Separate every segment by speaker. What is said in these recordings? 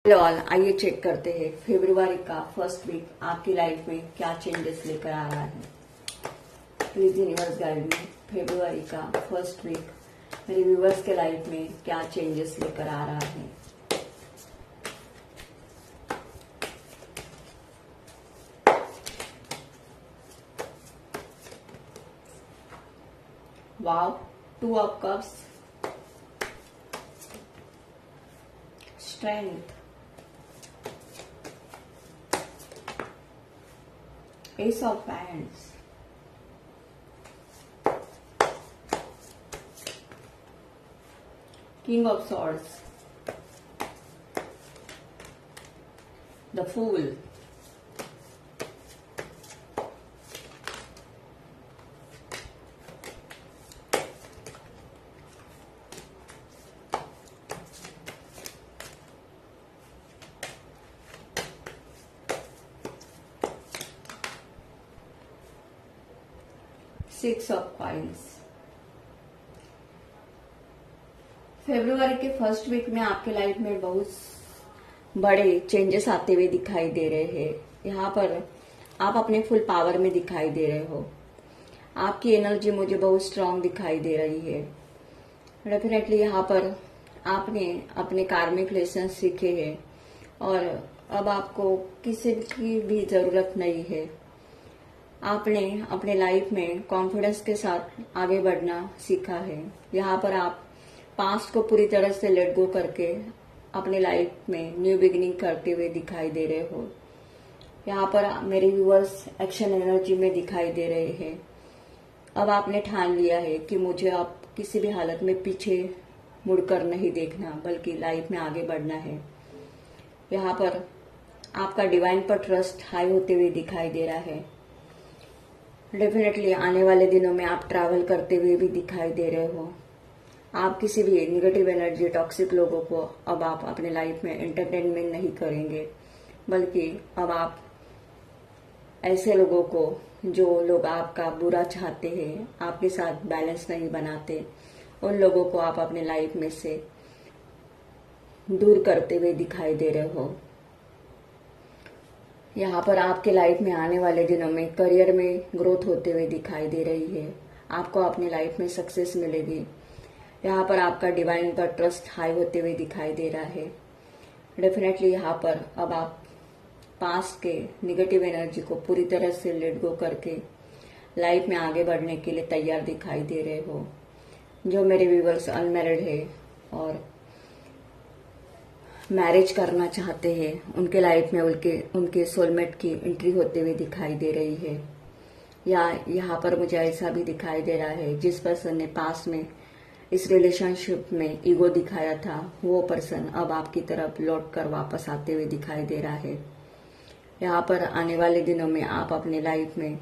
Speaker 1: Hello all, आइए check करते हैं फरवरी का फर्स्ट वीक आपकी लाइफ में क्या चेंजेस लेकर आ रहा है। प्लीज यूनिवर्स गाइड में फरवरी का फर्स्ट वीक मेरे व्यूवर्स के लाइफ में क्या चेंजेस लेकर आ रहा है। वाव, 2 of cups, strength, Ace of Wands, King of Swords, the Fool, Six of Coins। फरवरी के फर्स्ट वीक में आपके लाइफ में बहुत बड़े चेंजेस आते हुए दिखाई दे रहे हैं। यहाँ पर आप अपने फुल पावर में दिखाई दे रहे हो। आपकी एनर्जी मुझे बहुत स्ट्रांग दिखाई दे रही है। डेफिनेटली यहाँ पर आपने अपने कार्मिक लेसन सीखे हैं और अब आपको किसी की भी जरूरत नहीं है। आपने अपने लाइफ में कॉन्फिडेंस के साथ आगे बढ़ना सीखा है। यहाँ पर आप पास्ट को पूरी तरह से लेट गो करके अपने लाइफ में न्यू बिगिनिंग करते हुए दिखाई दे रहे हो। यहाँ पर मेरे व्यूअर्स एक्शन एनर्जी में दिखाई दे रहे हैं। अब आपने ठान लिया है कि मुझे अब किसी भी हालत में पीछे मुड़कर नहीं देखना, बल्कि लाइफ में आगे बढ़ना है। यहाँ पर आपका डिवाइन पर ट्रस्ट हाई होते हुए दिखाई दे रहा है। डेफिनेटली आने वाले दिनों में आप ट्रैवल करते हुए भी दिखाई दे रहे हो। आप किसी भी नेगेटिव एनर्जी, टॉक्सिक लोगों को अब आप अपने लाइफ में एंटरटेनमेंट नहीं करेंगे, बल्कि अब आप ऐसे लोगों को, जो लोग आपका बुरा चाहते हैं, आपके साथ बैलेंस नहीं बनाते, उन लोगों को आप अपने लाइफ में से दूर करते हुए दिखाई दे रहे हो। यहाँ पर आपके लाइफ में आने वाले दिनों में करियर में ग्रोथ होते हुए दिखाई दे रही है। आपको अपनी लाइफ में सक्सेस मिलेगी। यहाँ पर आपका डिवाइन पर ट्रस्ट हाई होते हुए दिखाई दे रहा है। डेफिनेटली यहाँ पर अब आप पास्ट के निगेटिव एनर्जी को पूरी तरह से लेट गो करके लाइफ में आगे बढ़ने के लिए तैयार दिखाई दे रहे हो। जो मेरे व्यूअर्स अनमैरिड है और मैरिज करना चाहते हैं, उनके लाइफ में उनके सोलमेट की एंट्री होते हुए दिखाई दे रही है। या यहाँ पर मुझे ऐसा भी दिखाई दे रहा है, जिस पर्सन ने पास्ट में इस रिलेशनशिप में ईगो दिखाया था, वो पर्सन अब आपकी तरफ लौट कर वापस आते हुए दिखाई दे रहा है। यहाँ पर आने वाले दिनों में आप अपने लाइफ में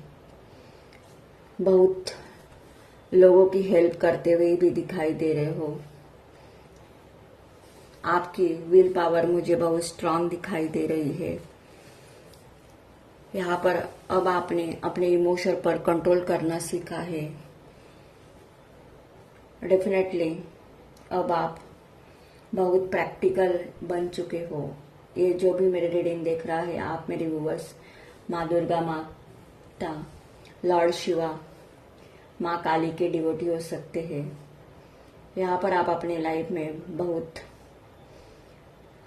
Speaker 1: बहुत लोगों की हेल्प करते हुए भी दिखाई दे रहे हो। आपकी विल पावर मुझे बहुत स्ट्रांग दिखाई दे रही है। यहाँ पर अब आपने अपने इमोशन पर कंट्रोल करना सीखा है। डेफिनेटली अब आप बहुत प्रैक्टिकल बन चुके हो। ये जो भी मेरे रीडिंग देख रहा है, आप मेरे व्यूअर्स माँ दुर्गा, माता, लॉर्ड शिवा, माँ काली के डिवोटी हो सकते हैं। यहाँ पर आप अपने लाइफ में बहुत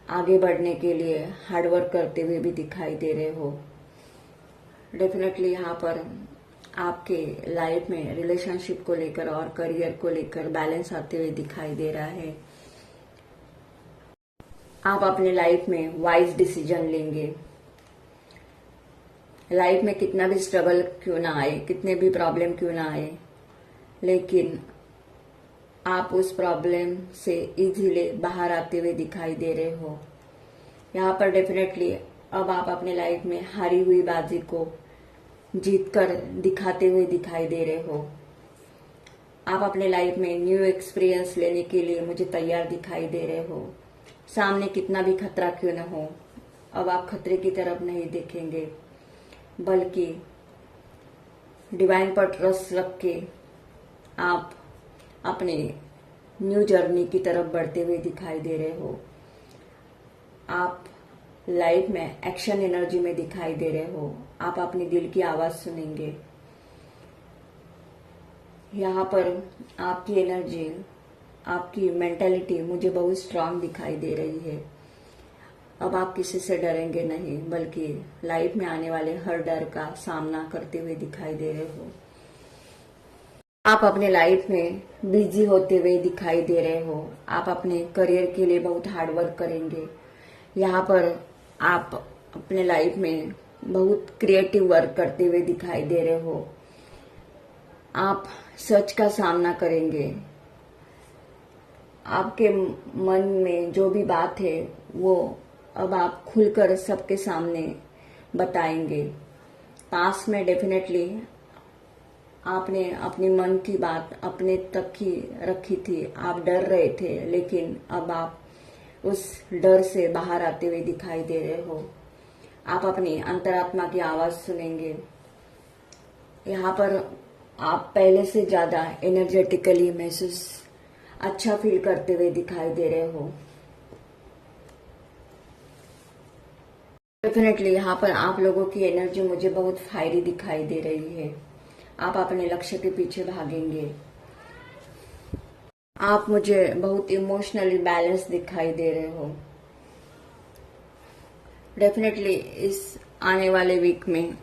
Speaker 1: आगे बढ़ने के लिए हार्डवर्क करते हुए भी दिखाई दे रहे हो। डेफिनेटली यहाँ पर आपके लाइफ में रिलेशनशिप को लेकर और करियर को लेकर बैलेंस आते हुए दिखाई दे रहा है। आप अपने लाइफ में वाइज डिसीजन लेंगे। लाइफ में कितना भी स्ट्रगल क्यों ना आए, कितने भी प्रॉब्लम क्यों ना आए, लेकिन आप उस प्रॉब्लम से इजीली बाहर आते हुए दिखाई दे रहे हो। यहाँ पर डेफिनेटली अब आप अपने लाइफ में हारी हुई बाजी को जीत कर दिखाते हुए दिखाई दे रहे हो। आप अपने लाइफ में न्यू एक्सपीरियंस लेने के लिए मुझे तैयार दिखाई दे रहे हो। सामने कितना भी खतरा क्यों न हो, अब आप खतरे की तरफ नहीं देखेंगे, बल्कि डिवाइन पर ट्रस्ट रख के आप अपने न्यू जर्नी की तरफ बढ़ते हुए दिखाई दे रहे हो। आप लाइफ में एक्शन एनर्जी में दिखाई दे रहे हो। आप अपने दिल की आवाज सुनेंगे। यहाँ पर आपकी एनर्जी, आपकी मेंटालिटी मुझे बहुत स्ट्रांग दिखाई दे रही है। अब आप किसी से डरेंगे नहीं, बल्कि लाइफ में आने वाले हर डर का सामना करते हुए दिखाई दे रहे हो। आप अपने लाइफ में बिजी होते हुए दिखाई दे रहे हो। आप अपने करियर के लिए बहुत हार्ड वर्क करेंगे। यहाँ पर आप अपने लाइफ में बहुत क्रिएटिव वर्क करते हुए दिखाई दे रहे हो। आप सच का सामना करेंगे। आपके मन में जो भी बात है वो अब आप खुलकर सबके सामने बताएंगे। पास में डेफिनेटली आपने अपनी मन की बात अपने तक ही रखी थी। आप डर रहे थे, लेकिन अब आप उस डर से बाहर आते हुए दिखाई दे रहे हो। आप अपनी अंतरात्मा की आवाज सुनेंगे। यहाँ पर आप पहले से ज्यादा एनर्जेटिकली महसूस अच्छा फील करते हुए दिखाई दे रहे हो। डेफिनेटली यहाँ पर आप लोगों की एनर्जी मुझे बहुत फायरी दिखाई दे रही है। आप अपने लक्ष्य के पीछे भागेंगे। आप मुझे बहुत इमोशनली बैलेंस दिखाई दे रहे हो। डेफिनेटली इस आने वाले वीक में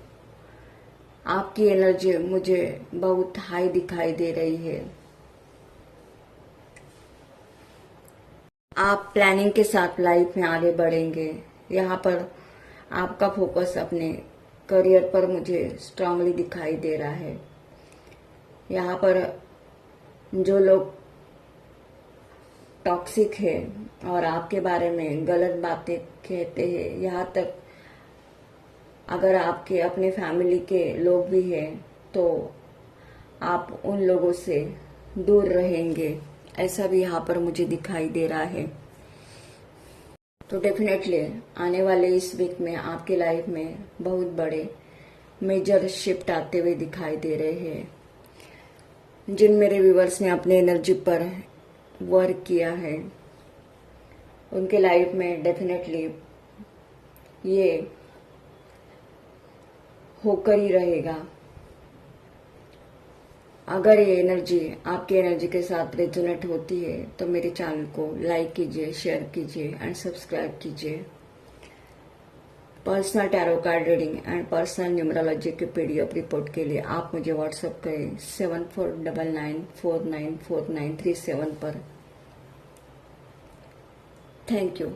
Speaker 1: आपकी एनर्जी मुझे बहुत हाई दिखाई दे रही है। आप प्लानिंग के साथ लाइफ में आगे बढ़ेंगे। यहाँ पर आपका फोकस अपने करियर पर मुझे स्ट्रांगली दिखाई दे रहा है। यहाँ पर जो लोग टॉक्सिक है और आपके बारे में गलत बातें कहते हैं, यहाँ तक अगर आपके अपने फैमिली के लोग भी हैं तो आप उन लोगों से दूर रहेंगे, ऐसा भी यहाँ पर मुझे दिखाई दे रहा है। तो डेफिनेटली आने वाले इस वीक में आपके लाइफ में बहुत बड़े मेजर शिफ्ट आते हुए दिखाई दे रहे हैं। जिन मेरे व्यूवर्स ने अपने एनर्जी पर वर्क किया है उनके लाइफ में डेफिनेटली ये होकर ही रहेगा। अगर ये एनर्जी आपकी एनर्जी के साथ रेजोनेट होती है तो मेरे चैनल को लाइक कीजिए, शेयर कीजिए एंड सब्सक्राइब कीजिए। Personal tarot card reading and personal numerology के पीडीएफ रिपोर्ट के लिए आप मुझे व्हाट्सएप करें 7499494937 पर। Thank you.